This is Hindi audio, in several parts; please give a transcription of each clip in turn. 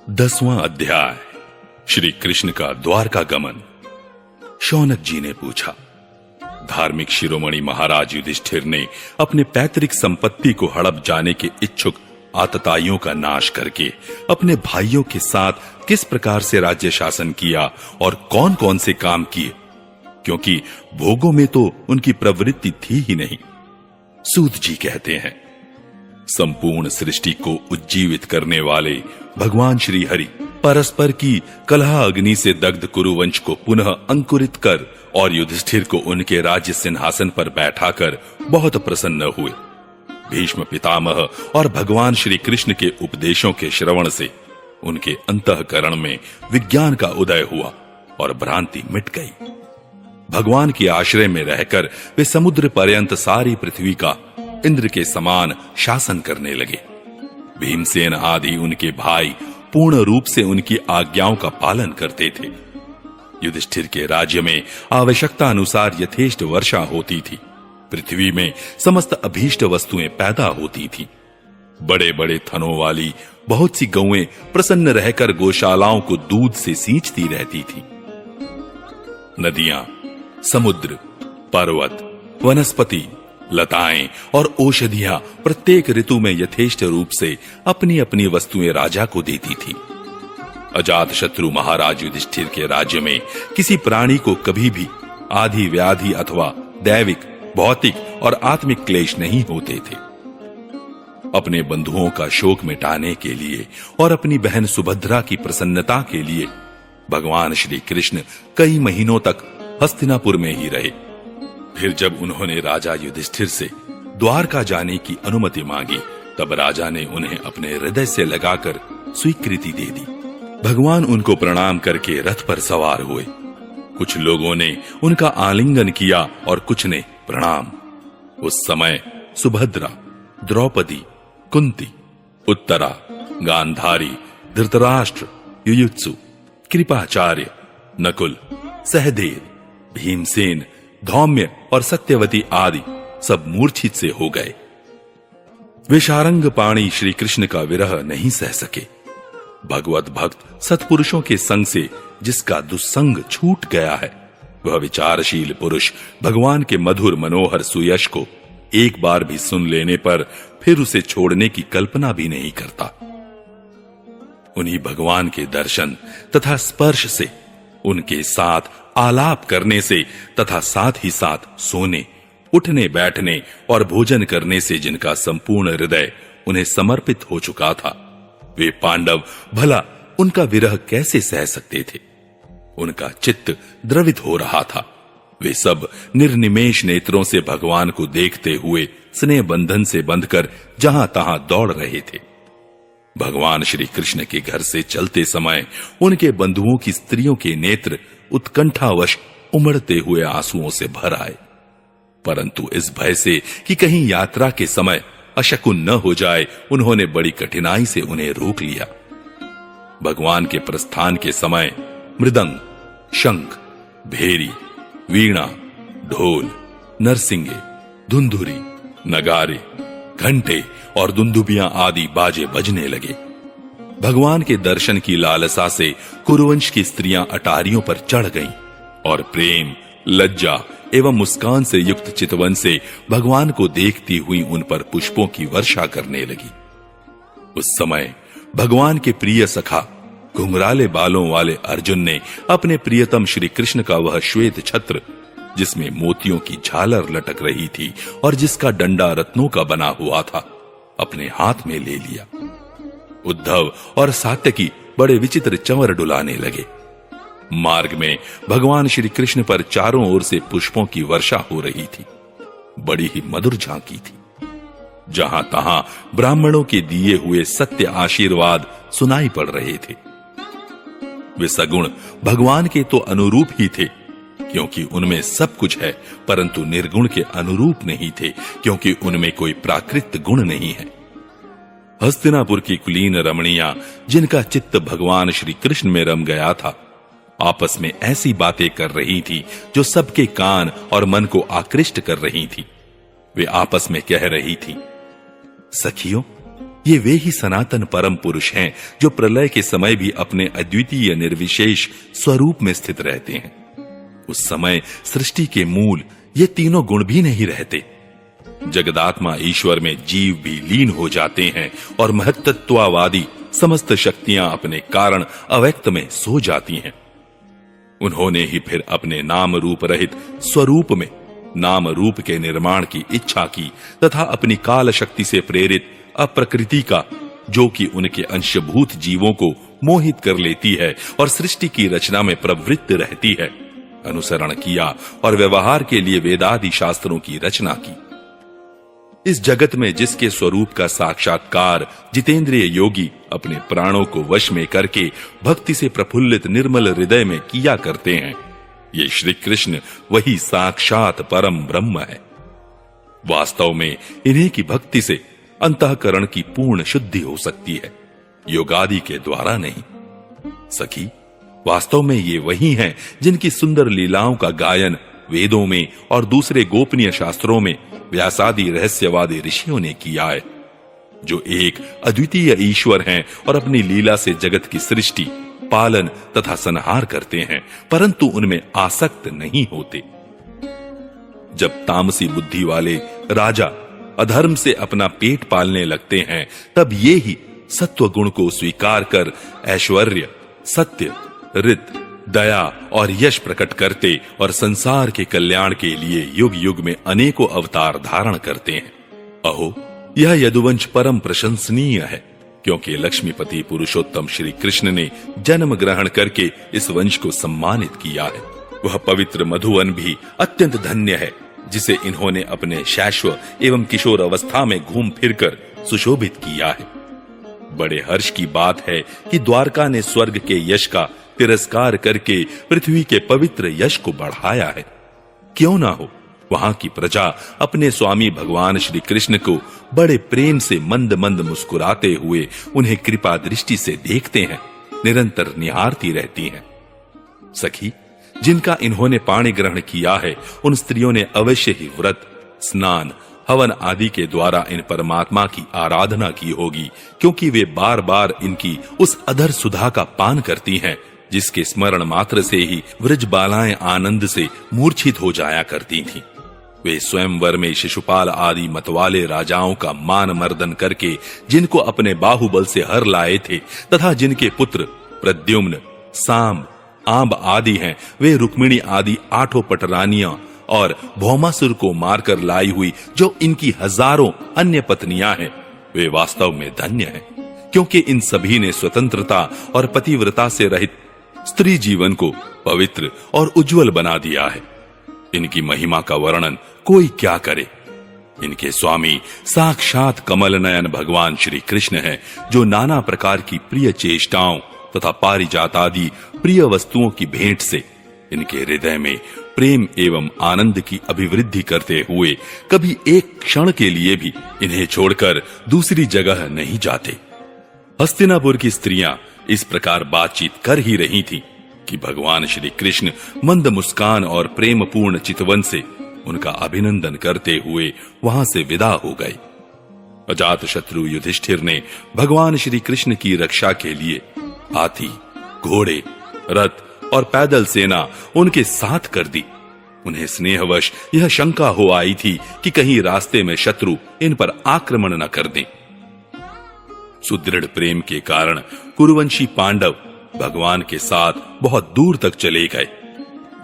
10वां अध्याय। श्री कृष्ण का द्वारका गमन। शौनक जी ने पूछा, धार्मिक शिरोमणि महाराज युधिष्ठिर ने अपने पैतृक संपत्ति को हड़प जाने के इच्छुक आतताइयों का नाश करके अपने भाइयों के साथ किस प्रकार से राज्य शासन किया और कौन कौन से काम किए, क्योंकि भोगों में तो उनकी प्रवृत्ति थी ही नहीं। सूत जी कहते हैं, संपूर्ण सृष्टि को उज्जीवित करने वाले भगवान श्री हरि परस्पर की कलह अग्नि से दग्ध कुरुवंश को पुनः अंकुरित कर और युधिष्ठिर को उनके राज्य सिंहासन पर बैठाकर बहुत प्रसन्न हुए। भीष्म पितामह और भगवान श्री कृष्ण के उपदेशों के श्रवण से उनके अंतःकरण में विज्ञान का उदय हुआ और भ्रांति मिट गई। भगवान के आश्रय में रहकर वे समुद्र पर्यंत सारी पृथ्वी का इंद्र के समान शासन करने लगे। भीमसेन आदि उनके भाई पूर्ण रूप से उनकी आज्ञाओं का पालन करते थे। युधिष्ठिर के राज्य में आवश्यकता अनुसार यथेष्ट वर्षा होती थी। पृथ्वी में समस्त अभीष्ट वस्तुएं पैदा होती थी। बड़े बड़े थनों वाली बहुत सी गौएं प्रसन्न रहकर गौशालाओं को दूध से सींचती रहती थी। नदियां, समुद्र, पर्वत, वनस्पति, लताएं और औषधियां प्रत्येक ऋतु में यथेष्ट रूप से अपनी अपनी वस्तुएं राजा को देती थी। अजातशत्रु महाराज युधिष्ठिर के राज्य में किसी प्राणी को कभी भी आदि व्याधि अथवा दैविक, भौतिक और आत्मिक क्लेश नहीं होते थे। अपने बंधुओं का शोक मिटाने के लिए और अपनी बहन सुभद्रा की प्रसन्नता के लिए भगवान श्री कृष्ण कई महीनों तक हस्तिनापुर में ही रहे। फिर जब उन्होंने राजा युधिष्ठिर से द्वारका जाने की अनुमति मांगी, तब राजा ने उन्हें अपने हृदय से लगाकर स्वीकृति दे दी। भगवान उनको प्रणाम करके रथ पर सवार हुए। कुछ लोगों ने उनका आलिंगन किया और कुछ ने प्रणाम। उस समय सुभद्रा, द्रौपदी, कुंती, उत्तरा, गांधारी, धृतराष्ट्र, युयुत्सु, कृपाचार्य, नकुल, सहदेव, भीमसेन, धौम्य और सत्यवती आदि सब मूर्छित से हो गए। वे शारंग पाणी श्री कृष्ण का विरह नहीं सह सके। भगवत भक्त सत्पुरुषों के संग से जिसका दुस्संग छूट गया है, वह विचारशील पुरुष भगवान के मधुर मनोहर सुयश को एक बार भी सुन लेने पर फिर उसे छोड़ने की कल्पना भी नहीं करता। उन्हीं भगवान के दर्शन तथा स्पर्श से, उनके साथ आलाप करने से तथा साथ ही साथ सोने, उठने, बैठने और भोजन करने से जिनका संपूर्ण हृदय उन्हें समर्पित हो चुका था, वे पांडव भला उनका विरह कैसे सह सकते थे। उनका चित्त द्रवित हो रहा था। वे सब निर्निमेष नेत्रों से भगवान को देखते हुए स्नेह बंधन से बंधकर जहां तहां दौड़ रहे थे। भगवान श्री कृष्ण के घर से चलते समय उनके बंधुओं की स्त्रियों के नेत्र उत्कंठावश उमड़ते हुए आंसुओं से भर आए, परंतु इस भय से कि कहीं यात्रा के समय अशकुन न हो जाए, उन्होंने बड़ी कठिनाई से उन्हें रोक लिया। भगवान के प्रस्थान के समय मृदंग, शंख, भेरी, वीणा, ढोल, नरसिंगे, धुंधुरी, नगारे, घंटे और दुंदुबियां आदि बाजे बजने लगे। भगवान के दर्शन की लालसा से कुरुवंश की स्त्रियां अटारियों पर चढ़ गईं और प्रेम, लज्जा एवं मुस्कान से युक्त चितवन से भगवान को देखती हुई उन पर पुष्पों की वर्षा करने लगी। उस समय भगवान के प्रिय सखा घुंघराले बालों वाले अर्जुन ने अपने प्रियतम श्री कृष्ण का वह श्वेत छत्र, जिसमें मोतियों की झालर लटक रही थी और जिसका डंडा रत्नों का बना हुआ था, अपने हाथ में ले लिया। उद्धव और सात्यकी बड़े विचित्र चंवर डुलाने लगे। मार्ग में भगवान श्री कृष्ण पर चारों ओर से पुष्पों की वर्षा हो रही थी। बड़ी ही मधुर झांकी थी। जहां तहां ब्राह्मणों के दिए हुए सत्य आशीर्वाद सुनाई पड़ रहे थे। वे सगुण भगवान के तो अनुरूप ही थे, क्योंकि उनमें सब कुछ है, परंतु निर्गुण के अनुरूप नहीं थे, क्योंकि उनमें कोई प्राकृत गुण नहीं है। हस्तिनापुर की कुलीन रमणियां, जिनका चित्त भगवान श्री कृष्ण में रम गया था, आपस में ऐसी बातें कर रही थी जो सबके कान और मन को आकृष्ट कर रही थी। वे आपस में कह रही थी, सखियों, ये वे ही सनातन परम पुरुष हैं जो प्रलय के समय भी अपने अद्वितीय निर्विशेष स्वरूप में स्थित रहते हैं। उस समय सृष्टि के मूल ये तीनों गुण भी नहीं रहते। जगदात्मा ईश्वर में जीव भी लीन हो जाते हैं और महत्त्ववादी समस्त शक्तियां अपने कारण अव्यक्त में सो जाती हैं। उन्होंने ही फिर अपने नाम रूप रहित स्वरूप में नाम रूप के निर्माण की इच्छा की तथा अपनी काल शक्ति से प्रेरित अप्रकृति का, जो कि उनके अंशभूत जीवों को मोहित कर लेती है और सृष्टि की रचना में प्रवृत्त रहती है, अनुसरण किया और व्यवहार के लिए वेदादि शास्त्रों की रचना की। इस जगत में जिसके स्वरूप का साक्षात्कार जितेंद्रिय योगी अपने प्राणों को वश में करके भक्ति से प्रफुल्लित निर्मल हृदय में किया करते हैं, ये श्री कृष्ण वही साक्षात परम ब्रह्म है। वास्तव में इन्हीं की भक्ति से अंतःकरण की पूर्ण शुद्धि हो सकती है, योगादि के द्वारा नहीं। सखी, वास्तव में ये वही हैं जिनकी सुंदर लीलाओं का गायन वेदों में और दूसरे गोपनीय शास्त्रों में व्यासादि रहस्यवादी ऋषियों ने किया है, जो एक अद्वितीय ईश्वर हैं और अपनी लीला से जगत की सृष्टि, पालन तथा संहार करते हैं, परंतु उनमें आसक्त नहीं होते। जब तामसी बुद्धि वाले राजा अधर्म से अपना पेट पालने लगते हैं, तब ये ही सत्व गुण को स्वीकार कर ऐश्वर्य, सत्य, रित, दया और यश प्रकट करते और संसार के कल्याण के लिए युग युग में अनेकों अवतार धारण करते हैं। अहो, यह यदुवंश परम प्रशंसनीय है, क्योंकि लक्ष्मीपति पुरुषोत्तम श्री कृष्ण ने जन्म ग्रहण करके इस वंश को सम्मानित किया है। वह पवित्र मधुवन भी अत्यंत धन्य है, जिसे इन्होंने अपने शैशव एवं किशोर अवस्था में घूम फिरकर सुशोभित किया है। बड़े हर्ष की बात है कि द्वारका ने स्वर्ग के यश का तिरस्कार करके पृथ्वी के पवित्र यश को बढ़ाया है। क्यों ना हो, वहां की प्रजा अपने स्वामी भगवान श्री कृष्ण को बड़े प्रेम से मंद मंद मुस्कुराते हुए उन्हें कृपा दृष्टि से देखते हैं, निरंतर निहारती रहती हैं। सखी, जिनका इन्होंने पाणी ग्रहण किया है, उन स्त्रियों ने अवश्य ही व्रत, स्नान, हवन आदि के द्वारा इन परमात्मा की आराधना की होगी, क्योंकि वे बार बार इनकी उस अधर सुधा का पान करती हैं, जिसके स्मरण मात्र से ही व्रजबालाएं आनंद से मूर्छित हो जाया करती थीं। वे स्वयंवर में शिशुपाल आदि मतवाले राजाओं का मान मर्दन करके जिनको अपने बाहुबल से हर लाए थे तथा जिनके पुत्र प्रद्युम्न, सांब, आंब आदि हैं, वे रुक्मिणी आदि 8 पटरानियां और भौमासुर को मारकर लाई हुई जो इनकी हजारों अन्य पत्नियां हैं, वे वास्तव में धन्य हैं, क्योंकि इन सभी ने स्वतंत्रता और पतिव्रता से रहित स्त्री जीवन को पवित्र और उज्जवल बना दिया है। इनकी महिमा का वर्णन कोई क्या करे। इनके स्वामी साक्षात कमल नयन भगवान श्री कृष्ण हैं, जो नाना प्रकार की प्रिय चेष्टाओं तथा पारिजात आदि प्रिय वस्तुओं की भेंट से इनके हृदय में प्रेम एवं आनंद की अभिवृद्धि करते हुए कभी एक क्षण के लिए भी इन्हें छोड़कर दूसरी जगह नहीं जाते। हस्तिनापुर की स्त्रियां इस प्रकार बातचीत कर ही रही थी कि भगवान श्री कृष्ण मंद मुस्कान और प्रेम पूर्ण चितवन से उनका अभिनंदन करते हुए वहां से विदा हो गए। अजात शत्रु युधिष्ठिर ने भगवान श्री कृष्ण की रक्षा के लिए हाथी, घोड़े, रथ और पैदल सेना उनके साथ कर दी। उन्हें स्नेहवश यह शंका हो आई थी कि कहीं रास्ते में शत्रु इन पर आक्रमण न कर दें। सुदृढ़ प्रेम के कारण कुरुवंशी पांडव भगवान के साथ बहुत दूर तक चले गए।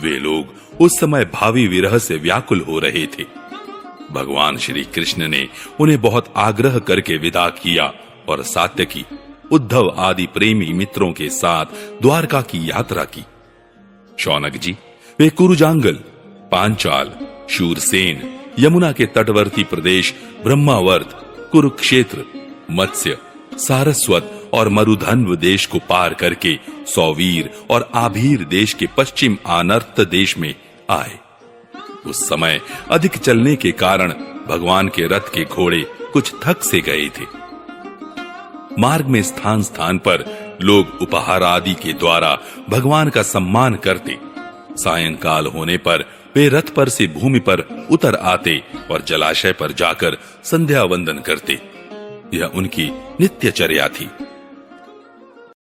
वे लोग उस समय भावी विरह से व्याकुल हो रहे थे। भगवान श्री कृष्ण ने उन्हें बहुत आग्रह करके विदा किया और सात्यकी, उद्धव आदि प्रेमी मित्रों के साथ द्वारका की यात्रा की। शौनक जी, वे कुरुजांगल, पांचाल, शूरसेन, यमुना के तटवर्ती प्रदेश ब्रह्मावर्त, कुरुक्षेत्र, मत्स्य, सारस्वत और मरुधन्व देश को पार करके सौवीर और आभीर देश के पश्चिम आनर्त देश में आए। उस समय अधिक चलने के कारण भगवान के रथ के घोड़े कुछ थक से गए थे। मार्ग में स्थान स्थान पर लोग उपहार आदि के द्वारा भगवान का सम्मान करते। सायंकाल होने पर वे रथ पर से भूमि पर उतर आते और जलाशय पर जाकर संध्या वंदन करते। यह उनकी नित्यचर्या थी।